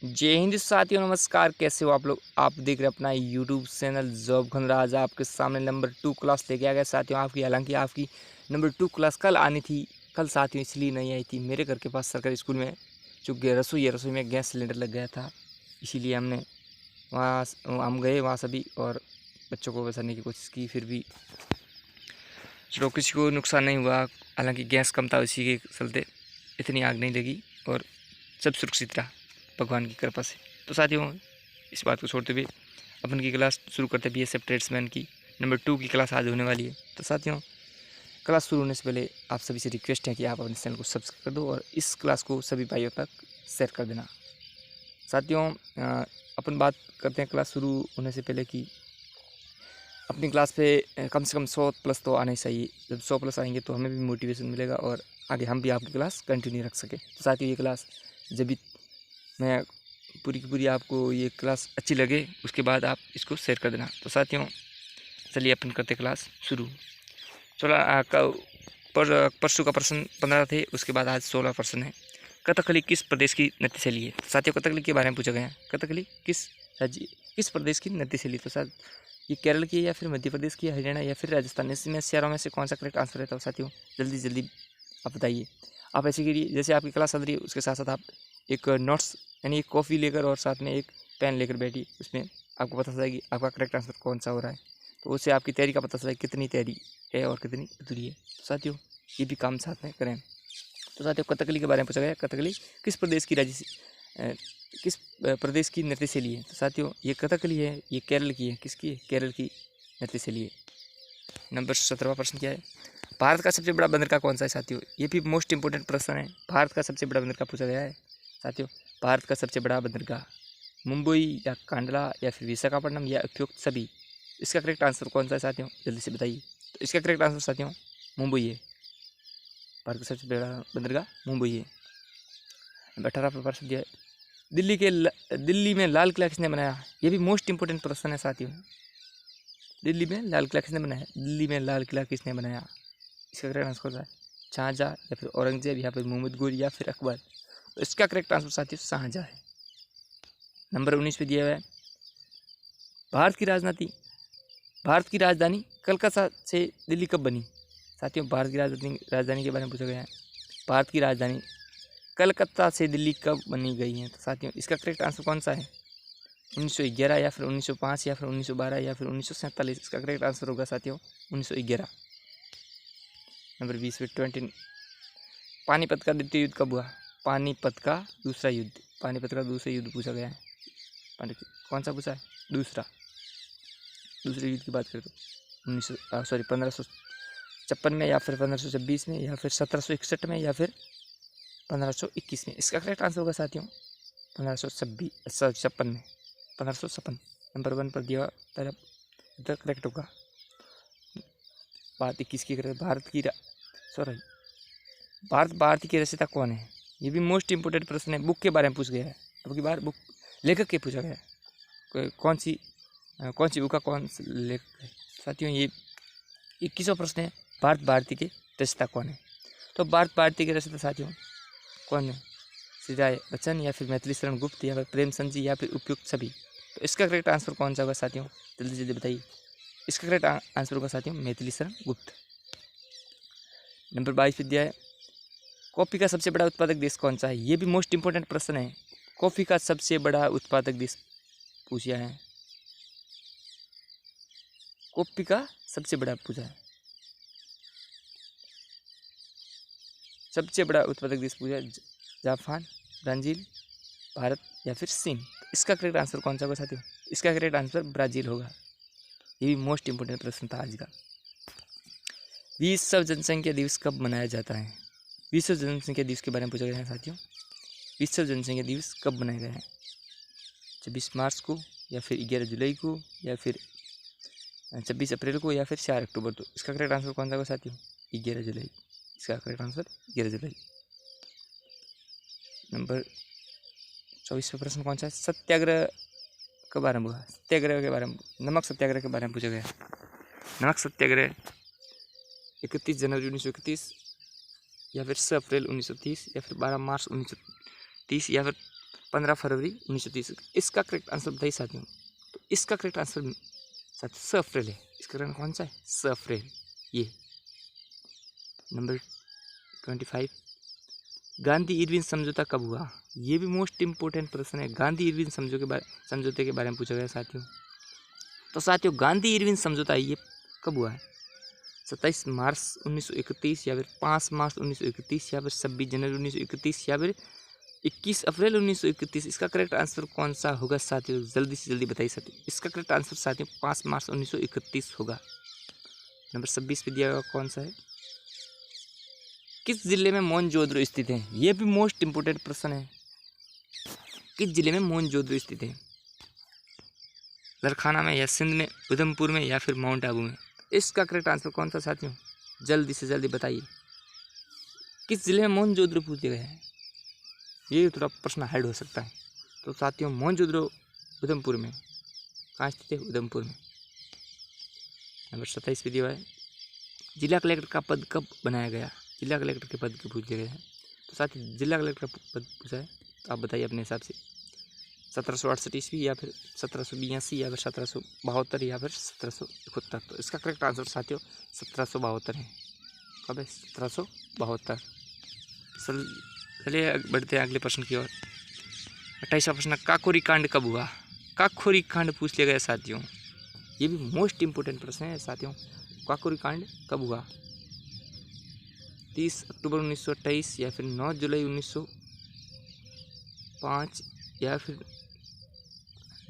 जय हिंद साथियों, नमस्कार। कैसे हो आप लोग? आप देख रहे हैं अपना यूट्यूब चैनल जॉब खंडरा। आज आपके सामने नंबर 2 क्लास लेके आ गया साथियों। हालांकि आपकी नंबर 2 क्लास कल आनी थी। कल साथियों इसलिए नहीं आई थी, मेरे घर के पास सरकारी स्कूल में जो रसोई में गैस सिलेंडर लग गया था, इसीलिए हम गए वहाँ सभी और बच्चों को बचाने की कोशिश की। फिर भी चलो किसी को नुकसान नहीं हुआ। हालांकि गैस कम था, इसी के चलते इतनी आग नहीं लगी और सब सुरक्षित रहा भगवान की कृपा से। तो साथियों, इस बात को छोड़ते हुए अपन की क्लास शुरू करते हैं। BSF ट्रेड्समैन की नंबर 2 की क्लास आज होने वाली है। तो साथियों, क्लास शुरू होने से पहले आप सभी से रिक्वेस्ट है कि आप अपने चैनल को सब्सक्राइब कर दो और इस क्लास को सभी भाइयों तक शेयर कर देना। साथियों, अपन बात करते हैं क्लास शुरू होने से पहले कि अपनी क्लास पे कम से कम 100 प्लस तो आना ही चाहिए। जब 100 प्लस आएंगे तो हमें भी मोटिवेशन मिलेगा और आगे हम भी आपकी क्लास कंटिन्यू रख सकें। तो साथियों, ये क्लास जब भी मैं पूरी की पूरी आपको ये क्लास अच्छी लगे उसके बाद आप इसको शेयर कर देना। तो साथियों, चलिए अपन करते क्लास शुरू। चलो, परसों का प्रश्न 15 थे, उसके बाद आज 16 प्रश्न है। कथकली किस प्रदेश की नृत्य शैली है? तो साथियों, कथकली के बारे में पूछा गया है। कथकली किस प्रदेश की नृत्य शैली? तो साथ ये केरल की है या फिर मध्य प्रदेश की, हरियाणा या फिर राजस्थान? इसमें शहरों में से कौन सा करेक्ट आंसर रहता है? साथियों, जल्दी जल्दी आप बताइए। आप ऐसे करिए जैसे आपकी क्लास चल रही है, उसके साथ साथ आप एक नोट्स यानी एक कॉफ़ी लेकर और साथ में एक पेन लेकर बैठिए। उसमें आपको पता चलेगी आपका करेक्ट आंसर कौन सा हो रहा है। तो उससे आपकी तैयारी का पता चलेगा कितनी तैयारी है और कितनी अधूरी है। तो साथियों, ये भी काम साथ में करें। तो साथियों, कथकली के बारे में पूछा गया। कथकली किस प्रदेश की किस प्रदेश की नृत्य शैली है? तो साथियों, ये कथकली है, ये केरल की है। किसकी है? केरल की नृत्य शैली है। नंबर 17वां प्रश्न क्या है? भारत का सबसे बड़ा बंदरगाह कौन सा है? साथियों, ये भी मोस्ट इंपोर्टेंट प्रश्न है। भारत का सबसे बड़ा बंदरगाह पूछा गया है। साथियों, भारत का सबसे बड़ा बंदरगाह मुंबई या कांडला या फिर विशाखापट्टनम या उपयुक्त सभी? इसका करेक्ट आंसर कौन सा है साथियों? जल्दी से बताइए। तो इसका करेक्ट आंसर साथियों मुंबई है। भारत का सबसे बड़ा बंदरगाह मुंबई है। 18वां प्रश्न दिया है। दिल्ली में लाल किला किसने बनाया? ये भी मोस्ट इंपोर्टेंट प्रश्न है साथियों। दिल्ली में लाल किला किसने बनाया? दिल्ली में लाल किला किसने बनाया? इसका करेक्ट आंसर होता है शाहजहाँ या फिर औरंगजेब या फिर मोहम्मद गोरी या फिर अकबर। तो इसका करेक्ट आंसर साथियों शाहजहाँ है। नंबर 19 पे दिया हुआ है। भारत की राजधानी कलकत्ता से दिल्ली कब बनी? साथियों, भारत की राजधानी के बारे में पूछा गया है। भारत की राजधानी कलकत्ता से दिल्ली कब बनी गई है? तो साथियों, इसका करेक्ट आंसर कौन सा है? 1911 या फिर 1905 या फिर 1912 या फिर 1947? इसका करेक्ट आंसर होगा साथियों 1911। नंबर 20 पे 20। पानीपत का द्वितीय युद्ध कब हुआ? पानीपत का दूसरा युद्ध पूछा गया है। कौन सा पूछा है? दूसरे युद्ध की बात करें तो 1556 में या फिर 1526 में या फिर 1761 में या फिर 1521 में? इसका करेक्ट आंसर होगा साथियों 1556 में। 1556 नंबर 1 पर दिया पहला उत्तर करेक्ट होगा। बात 21 की करें। भारत की रचयिता कौन है? ये भी मोस्ट इंपोर्टेंट प्रश्न है। बुक के बारे में पूछ गया है। अब की बार बुक लेखक के पूछा गया है। कौन सी बुक का कौन लेखक है? साथियों, ये 21वां प्रश्न है। भारती के रचयिता कौन है? तो भारती के रचयिता साथियों कौन है? श्री राय बच्चन या फिर मैथिली शरण गुप्त या फिर प्रेमचंद जी या फिर उपयुक्त सभी? तो इसका करेक्ट आंसर कौन सा होगा साथियों? जल्दी जल्दी बताइए। इसका करेक्ट आंसर होगा साथियों मैथिली शरण गुप्त। नंबर 22 पे दिया है। कॉफ़ी का सबसे बड़ा उत्पादक देश कौन सा है? ये भी मोस्ट इंपोर्टेंट प्रश्न है। कॉफ़ी का सबसे बड़ा उत्पादक देश पूछा है। कॉफ़ी का सबसे बड़ा पूछा है। सबसे बड़ा उत्पादक देश पूछा है। जापान, ब्राज़ील, भारत या फिर चीन? इसका करेक्ट आंसर कौन सा होगा साथियों? इसका करेक्ट आंसर ब्राज़ील होगा। ये भी मोस्ट इंपोर्टेंट प्रश्न था आज का। विश्व जनसंख्या दिवस कब मनाया जाता है? विश्व जनसंख्या दिवस के बारे में पूछा गया है साथियों। विश्व जनसंख्या दिवस कब मनाया गया है? 26 मार्च को या फिर 11 जुलाई को या फिर 26 अप्रैल को या फिर 4 अक्टूबर को? इसका करेक्ट आंसर कौन सा होगा साथियों? 11 जुलाई। इसका करेक्ट आंसर 11 जुलाई। नंबर 24वां प्रश्न कौन सा है? सत्याग्रह कब आरंभ हुआ? सत्याग्रह के बारे में, नमक सत्याग्रह के बारे में पूछा गया। नमक सत्याग्रह 31 जनवरी 1931 या फिर 6 अप्रैल 1930 या फिर 12 मार्च 1930 या फिर 15 फरवरी 1930। इसका करेक्ट आंसर बताइए साथियों। तो इसका करेक्ट आंसर साथियों 6 अप्रैल है। इसका करेक्ट कौन सा है? 6 अप्रैल। ये नंबर 25, गांधी इरविन समझौता कब हुआ? ये भी मोस्ट इंपोर्टेंट प्रश्न है। गांधी इरविन समझौते के बारे में पूछा गया साथियों। तो साथियों गांधी इरविन समझौता ये कब हुआ है? 27 मार्च 1931 या फिर 5 मार्च 1931 या फिर 26 जनवरी 1931 या फिर 21 अप्रैल 1931। इसका करेक्ट आंसर कौन सा होगा साथियों? जल्दी से जल्दी बताइए साथियों। इसका करेक्ट आंसर साथियों 5 मार्च 1931 होगा। नंबर 26 पे दिया हुआ कौन सा है? किस जिले में मोहनजोदड़ो स्थित है? यह भी मोस्ट इंपोर्टेंट प्रश्न है। किस जिले में मोहनजोदड़ो स्थित है? लरखाना में या सिंध में, उधमपुर में या फिर माउंट आबू में? इसका करेक्ट आंसर कौन सा साथियों? जल्दी से जल्दी बताइए। किस जिले में मोहनजोदड़ो पूछे गए हैं? ये थोड़ा प्रश्न हार्ड हो सकता है। तो साथियों मोहनजोदड़ो उधमपुर में। कहाँ स्थित है? उधमपुर में। नंबर 27 पे दिया है, जिला कलेक्टर का पद कब बनाया गया? जिला कलेक्टर के पद के पूछे गए हैं। तो साथियों जिला कलेक्टर का पद पूछा है, तो आप बताइए अपने हिसाब से। 1768 ईस्वी या फिर 1782 या फिर 1772 या फिर 1771। तो इसका करेक्ट आंसर साथियों 1772 है। कब है? 1772। चलिए बढ़ते हैं अगले प्रश्न की ओर। 28वां प्रश्न, काकोरी कांड कब हुआ? काकोरी कांड पूछ लिया गया साथियों। ये भी मोस्ट इंपोर्टेंट प्रश्न है साथियों। काकोरी कांड कब हुआ? 30 अक्टूबर 1928 या फिर 9 जुलाई 1905 या फिर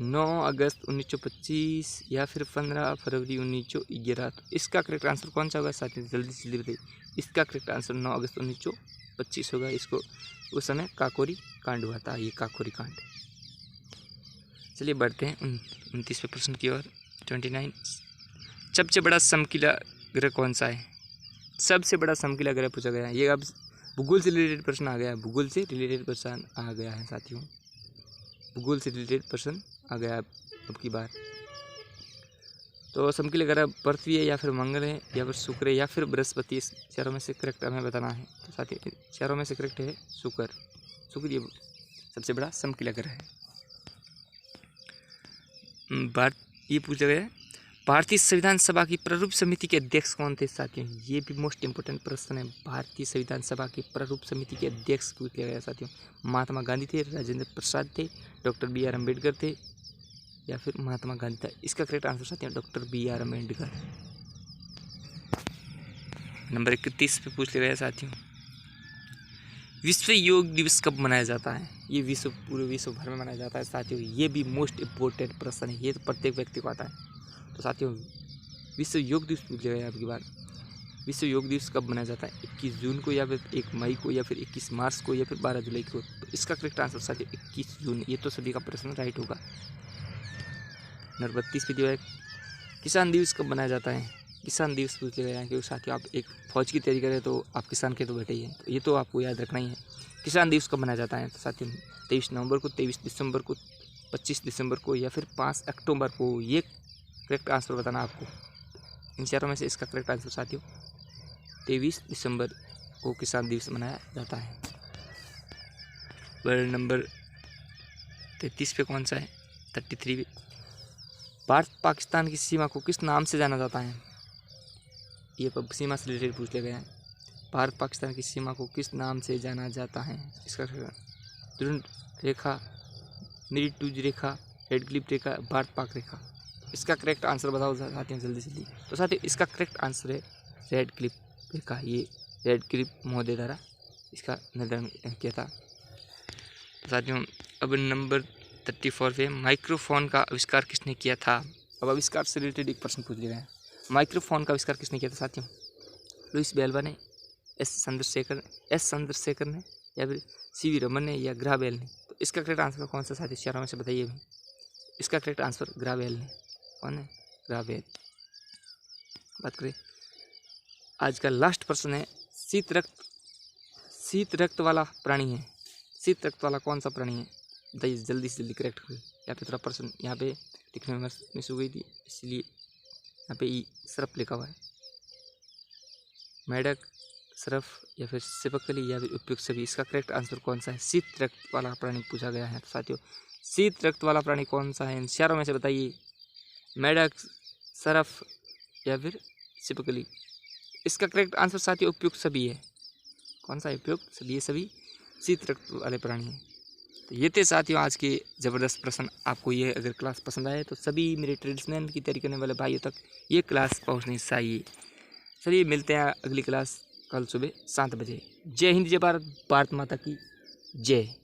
9 अगस्त 1925 या फिर 15 फरवरी 1911। तो इसका करेक्ट आंसर कौन सा होगा साथियों? जल्दी से जल्दी बताइए। इसका करेक्ट आंसर 9 अगस्त 1925 होगा। इसको उस समय काकोरी कांड हुआ था, ये काकोरी कांड। चलिए बढ़ते हैं 29वें प्रश्न की ओर। 29, सबसे बड़ा समकीला ग्रह कौन सा है? सबसे बड़ा समकीला ग्रह पूछा गया है। ये अब भूगोल से रिलेटेड प्रश्न आ गया है। भूगोल से रिलेटेड प्रश्न आ गया है साथियों। भूगोल से रिलेटेड प्रश्न आ गया अब की बार। तो समकीला ग्रह पृथ्वी है या फिर मंगल है या फिर शुक्र है या फिर बृहस्पति। इस चारों में से करेक्ट हमें बताना है। तो साथियों चारों में से करेक्ट है शुक्र। शुक्र ये सबसे बड़ा समकीला ग्रह है। ये पूछा गया है, भारतीय संविधान सभा की प्रारूप समिति के अध्यक्ष कौन थे साथियों? ये भी मोस्ट इंपोर्टेंट प्रश्न है। भारतीय संविधान सभा की प्रारूप समिति के अध्यक्ष पूछ लिया गया साथियों। महात्मा गांधी थे, राजेंद्र प्रसाद थे, डॉक्टर BR अम्बेडकर थे या फिर महात्मा गांधी था। इसका करेक्ट आंसर साथियों डॉक्टर BR अम्बेडकर। नंबर 31 पे पूछ लिया गया साथियों, विश्व योग दिवस कब मनाया जाता है? ये पूरे विश्व भर में मनाया जाता है साथियों। ये भी मोस्ट इंपोर्टेंट प्रश्न है। ये तो प्रत्येक व्यक्ति को आता है। तो साथियों विश्व योग दिवस पूछ लिया गया आपकी बार। विश्व योग दिवस कब मनाया जाता है? 21 जून को या फिर 1 मई को या फिर 21 मार्च को या फिर 12 जुलाई को। तो इसका करेक्ट आंसर साथियों 21 जून। ये तो सभी का प्रश्न राइट होगा। नंबर 32 पे दिया है, किसान दिवस कब मनाया जाता है? किसान दिवस पूछ लिया गया है क्योंकि साथियों आप एक फौज की तैयारी करें तो आप किसान के तो बैठे ही हैं। तो ये तो आपको याद रखना ही है। किसान दिवस कब मनाया जाता है? तो साथियों 23 नवंबर को, 23 दिसंबर को, 25 दिसंबर को या फिर 5 अक्टूबर को। ये करेक्ट आंसर बताना आपको। इन चारों में से इसका करेक्ट आंसर साथियों 23 दिसंबर को किसान दिवस मनाया जाता है। वर्ड नंबर 33 पे कौन सा है? 33 पे, भारत पाकिस्तान की सीमा को किस नाम से जाना जाता है? ये सीमा से रिलेटेड पूछ लिया गया है। भारत पाकिस्तान की सीमा को किस नाम से जाना जाता है? इसका दृढ़ रेखा, निरीटूज रेखा, रेड क्लिफ रेखा, भारत पाक रेखा। इसका करेक्ट आंसर बताओ साथियों जल्दी से जल्दी। तो साथियों इसका करेक्ट आंसर है रेड क्लिफ रेखा। ये रेड क्लिफ महोदय द्वारा इसका निर्धारण किया था। तो साथियों अब नंबर 34 पे, माइक्रोफोन का आविष्कार किसने किया था? अब आविष्कार से रिलेटेड एक प्रश्न पूछ लिया गया है। माइक्रोफोन का आविष्कार किसने किया था साथियों? लुइस बेल्वा ने, एस चंद्रशेखर ने या फिर CV रमन ने या ग्राह बेल ने। तो इसका करेक्ट आंसर कौन सा साथियों चारों में से बताइए भी। इसका करेक्ट आंसर ग्राह बेल ने। कौन है? ग्राह बेल। बात करें आज का लास्ट प्रश्न है, शीत रक्त वाला प्राणी है। शीत रक्त वाला कौन सा प्राणी है? बताइए जल्दी से जल्दी करेक्ट करिए। या फिर थोड़ा प्रश्न यहाँ पे लिखने में मिस हो गई थी, इसलिए यहाँ पे सरप लिखा हुआ है। मेढक, सरफ या फिर सिपकली या फिर उपयुक्त सभी। इसका करेक्ट आंसर कौन सा है? शीत रक्त वाला प्राणी पूछा गया है। तो साथियों शीत रक्त वाला प्राणी कौन सा है? इन चारों में से बताइए, मेढक, सरफ या फिर सिपकली। इसका करेक्ट आंसर साथियों उपयुक्त सभी है। कौन सा है? उपयुक्त सभी। ये सभी शीत रक्त वाले प्राणी हैं। तो ये थे साथियों आज के ज़बरदस्त प्रश्न। आपको ये अगर क्लास पसंद आए तो सभी मेरे ट्रेडिशनल की तैयारी करने वाले भाइयों तक ये क्लास पहुंचनी चाहिए। चलिए मिलते हैं अगली क्लास कल सुबह 7 बजे। जय हिंद, जय भारत, भारत माता की जय।